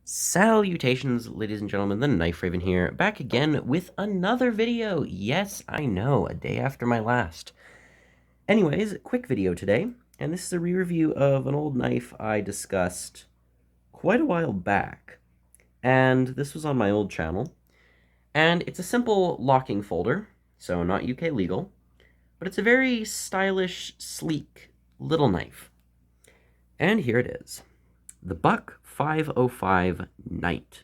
Salutations, ladies and gentlemen, the Knife Raven here, back again with another video. Yes, I know, a day after my last. Anyways, quick video today, and this is a re-review of an old knife I discussed quite a while back. And this was on my old channel. And it's a simple locking folder, so not UK legal, but it's a very stylish, sleek little knife. And here it is. The Buck 505 Knight.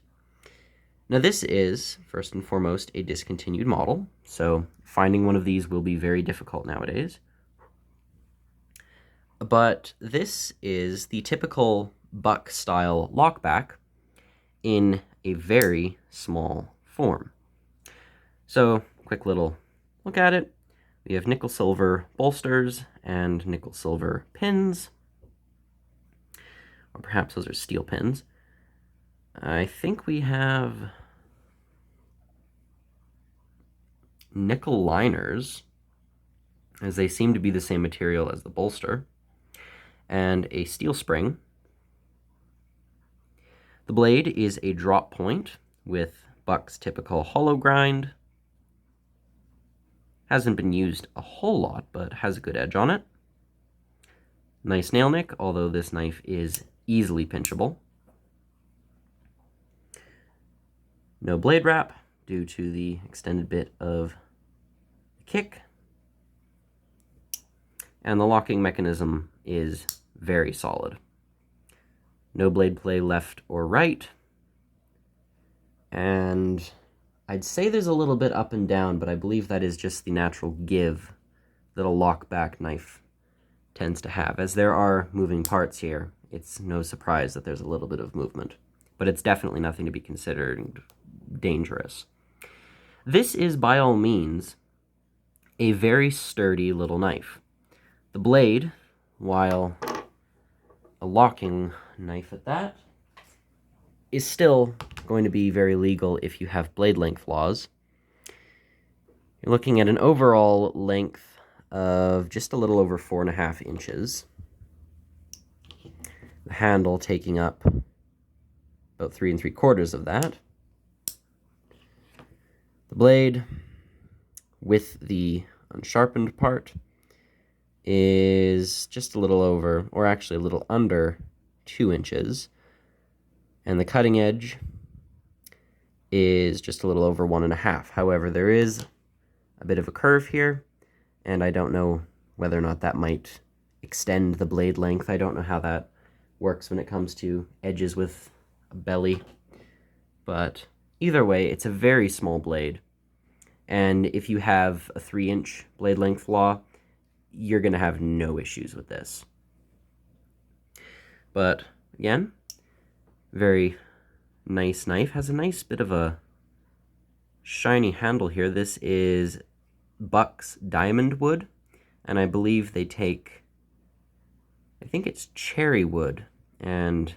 Now this is, first and foremost, a discontinued model, so finding one of these will be very difficult nowadays. But this is the typical Buck-style lockback in a very small form. So, quick little look at it. We have nickel-silver bolsters and nickel-silver pins. Or perhaps those are steel pins. I think we have nickel liners, as they seem to be the same material as the bolster, and a steel spring. The blade is a drop point with Buck's typical hollow grind. Hasn't been used a whole lot, but has a good edge on it. Nice nail nick, although this knife is easily pinchable. No blade wrap due to the extended bit of the kick. And the locking mechanism is very solid. No blade play left or right. And I'd say there's a little bit up and down, but I believe that is just the natural give that a lockback knife tends to have. As there are moving parts here, it's no surprise that there's a little bit of movement, but it's definitely nothing to be considered dangerous. This is by all means a very sturdy little knife. The blade, while a locking knife at that, is still going to be very legal if you have blade length laws. You're looking at an overall length of just a little over 4.5 inches. The handle taking up about 3 3/4 of that. The blade, with the unsharpened part, is just a little over, or actually a little under 2 inches. And the cutting edge is just a little over 1.5. However, there is a bit of a curve here, and I don't know whether or not that might extend the blade length. I don't know how that works when it comes to edges with a belly. But either way, it's a very small blade. And if you have a 3-inch blade length flaw, you're going to have no issues with this. But again, very nice knife. Has a nice bit of a shiny handle here. This is Buck's Dymondwood, and I believe they take, I think it's cherry wood, and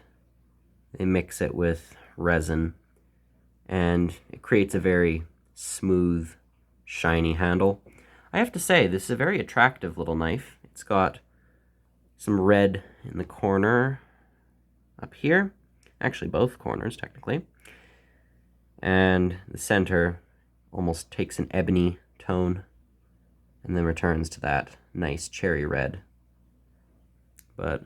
they mix it with resin, and it creates a very smooth, shiny handle. I have to say, this is a very attractive little knife. It's got some red in the corner up here. Actually, both corners, technically. And the center almost takes an ebony tone and then returns to that nice cherry red. But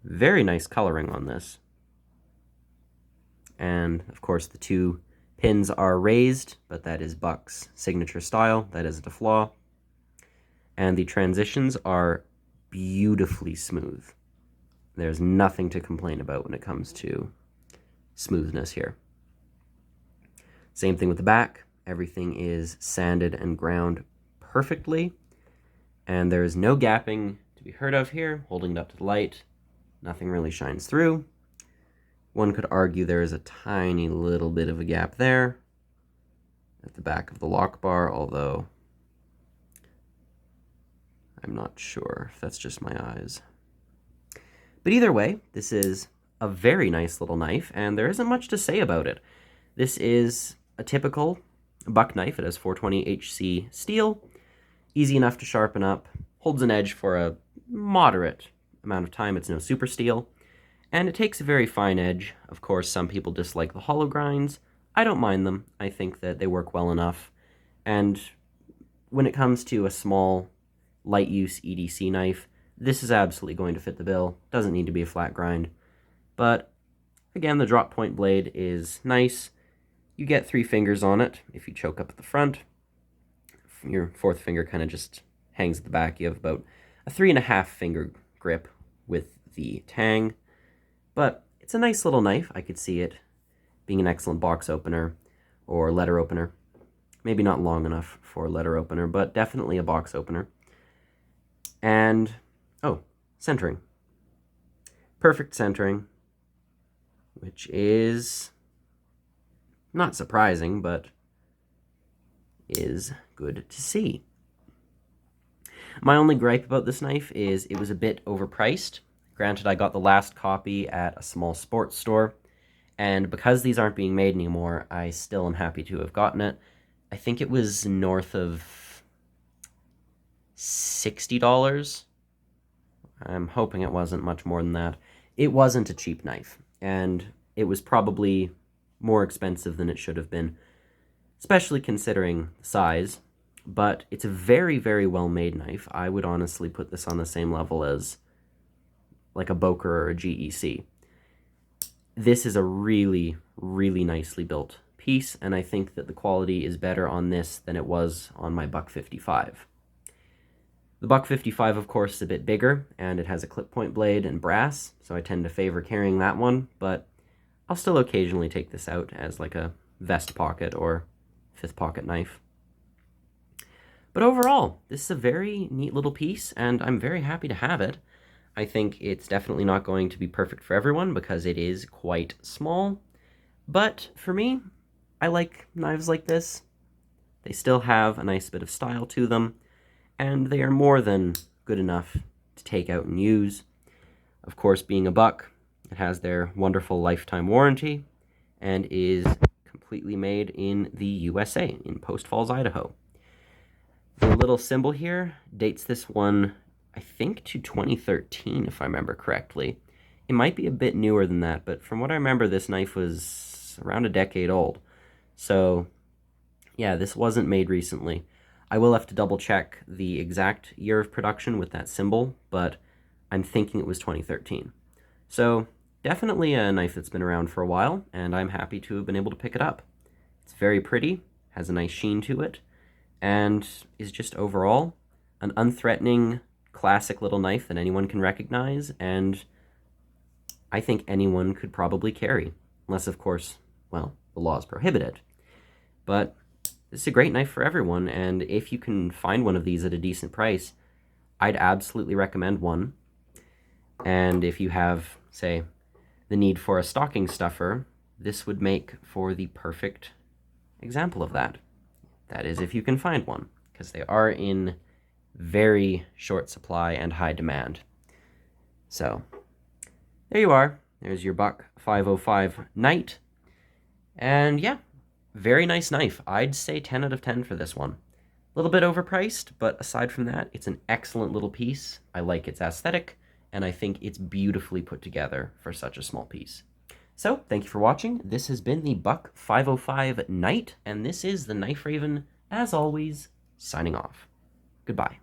very nice coloring on this. And, of course, the two pins are raised, but that is Buck's signature style. That isn't a flaw. And the transitions are beautifully smooth. There's nothing to complain about when it comes to smoothness here. Same thing with the back. Everything is sanded and ground perfectly. And there is no gapping to be heard of here. Holding it up to the light, nothing really shines through. One could argue there is a tiny little bit of a gap there at the back of the lock bar, although I'm not sure if that's just my eyes. But either way, this is a very nice little knife, and there isn't much to say about it. This is a typical Buck knife. It has 420 HC steel, easy enough to sharpen up, holds an edge for a moderate amount of time. It's no super steel, And it takes a very fine edge. Of course, some people dislike the hollow grinds. I don't mind them. I think that they work well enough. And when it comes to a small, light-use EDC knife, this is absolutely going to fit the bill. Doesn't need to be a flat grind. But, again, the drop point blade is nice. You get 3 fingers on it if you choke up at the front. Your 4th finger kind of just hangs at the back. You have about a 3.5 finger grip with the tang. But it's a nice little knife. I could see it being an excellent box opener or letter opener. Maybe not long enough for a letter opener, but definitely a box opener. And, oh, centering. Perfect centering, which is not surprising, but is good to see. My only gripe about this knife is it was a bit overpriced. Granted, I got the last copy at a small sports store, and because these aren't being made anymore, I still am happy to have gotten it. I think it was north of $60. I'm hoping it wasn't much more than that. It wasn't a cheap knife, and it was probably more expensive than it should have been, especially considering the size. But it's a very, very well-made knife. I would honestly put this on the same level as like a Boker or a GEC. This is a really, really nicely built piece, and I think that the quality is better on this than it was on my Buck 55. The Buck 55, of course, is a bit bigger, and it has a clip point blade and brass, so I tend to favor carrying that one, but I'll still occasionally take this out as like a vest pocket or 5th pocket knife. But overall, this is a very neat little piece, and I'm very happy to have it. I think it's definitely not going to be perfect for everyone because it is quite small, but for me, I like knives like this. They still have a nice bit of style to them, and they are more than good enough to take out and use. Of course, being a Buck, it has their wonderful lifetime warranty and is completely made in the USA, in Post Falls, Idaho. The little symbol here dates this one, I think, to 2013, if I remember correctly. It might be a bit newer than that, but from what I remember, this knife was around a decade old. So, yeah, this wasn't made recently. I will have to double check the exact year of production with that symbol, but I'm thinking it was 2013. So, definitely a knife that's been around for a while, and I'm happy to have been able to pick it up. It's very pretty, has a nice sheen to it, and is just overall an unthreatening, classic little knife that anyone can recognize, and I think anyone could probably carry, unless, of course, well, the laws prohibit it. But this is a great knife for everyone, and if you can find one of these at a decent price, I'd absolutely recommend one. And if you have, say, the need for a stocking stuffer, this would make for the perfect example of that. That is, if you can find one, because they are in very short supply and high demand. So, there you are. There's your Buck 505 Knight. And yeah, very nice knife. I'd say 10 out of 10 for this one. A little bit overpriced, but aside from that, it's an excellent little piece. I like its aesthetic, and I think it's beautifully put together for such a small piece. So, thank you for watching. This has been the Buck 505 Knight, and this is the Knife Raven, as always, signing off. Goodbye.